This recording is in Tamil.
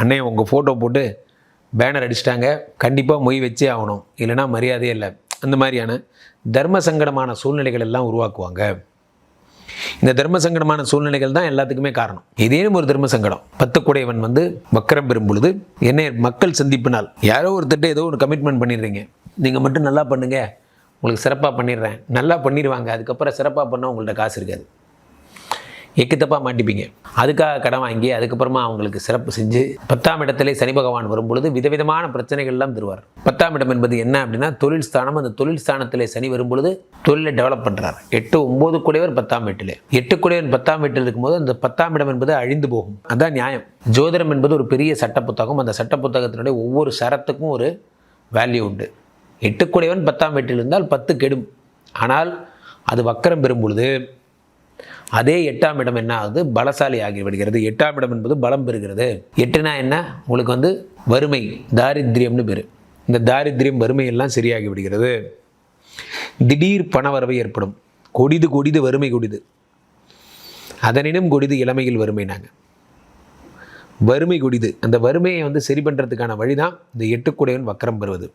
அண்ணன் உங்கள் ஃபோட்டோ போட்டு பேனர் அடிச்சிட்டாங்க, கண்டிப்பாக மொய் வச்சே ஆகணும், இல்லைனா மரியாதையே இல்லை, அந்த மாதிரியான தர்ம சங்கடமான சூழ்நிலைகள் எல்லாம் உருவாக்குவாங்க. இந்த தர்ம சங்கடமான சூழ்நிலைகள் தான் எல்லாத்துக்குமே காரணம். ஏதேனும் ஒரு தர்ம சங்கடம். 10 குடையவன் வக்கரம் பெறும் பொழுது என்ன மக்கள் சந்திப்பினால் யாரோ ஒருத்தட்ட ஏதோ ஒரு கமிட்மெண்ட் பண்ணிடுறீங்க, நீங்கள் மட்டும் நல்லா பண்ணுங்க, உங்களுக்கு சிறப்பாக பண்ணிடுறேன், நல்லா பண்ணிடுவாங்க, அதுக்கப்புறம் சிறப்பாக பண்ணால் உங்கள்கிட்ட காசு இருக்காது, எக்குத்தப்பாக மாட்டிப்பீங்க. அதுக்காக கடன் வாங்கி அதுக்கப்புறமா அவங்களுக்கு சிறப்பு செஞ்சு 10ஆம் இடத்திலே சனி பகவான் வரும்பொழுது விதவிதமான பிரச்சனைகள் எல்லாம் தருவார். 10ஆம் இடம் என்பது என்ன அப்படின்னா தொழில் ஸ்தானம். அந்த தொழில் ஸ்தானத்திலே சனி வரும்பொழுது தொழிலை டெவலப் பண்ணுறார். 8, 9 குடையவர் 10ஆம் வீட்டிலே, 8 குடையவன் 10ஆம் வீட்டில் இருக்கும்போது அந்த 10ஆம் இடம் என்பது அழிந்து போகும். அதுதான் நியாயம். ஜோதிடம் என்பது ஒரு பெரிய சட்ட புத்தகம். அந்த சட்ட புத்தகத்தினுடைய ஒவ்வொரு சரத்துக்கும் ஒரு வேல்யூ உண்டு. 8 குடையவன் 10ஆம் வீட்டில் இருந்தால் 10 கெடும். ஆனால் அது வக்கரம் பெறும் பொழுது அதே 8ஆம் இடம் என்ன ஆகுது, பலசாலி ஆகிவிடுகிறது. 8ஆம் இடம் என்பது பலம் பெறுகிறது. 8னா என்ன, உங்களுக்கு வறுமை, தாரித்ரியம்னு பேர். இந்த தாரித்ரியம் வறுமை எல்லாம் சரியாகி விடுகிறது. திடீர் பணவரவு ஏற்படும். கொடிது வறுமை கொடிது, அதனினும் கொடிது இளமையில் வறுமை. நாங்கள் வறுமை கொடிது. அந்த வறுமையை சரி பண்ணுறதுக்கான வழி தான் இந்த 8 குடையவன் வக்கரம் பெறுவது.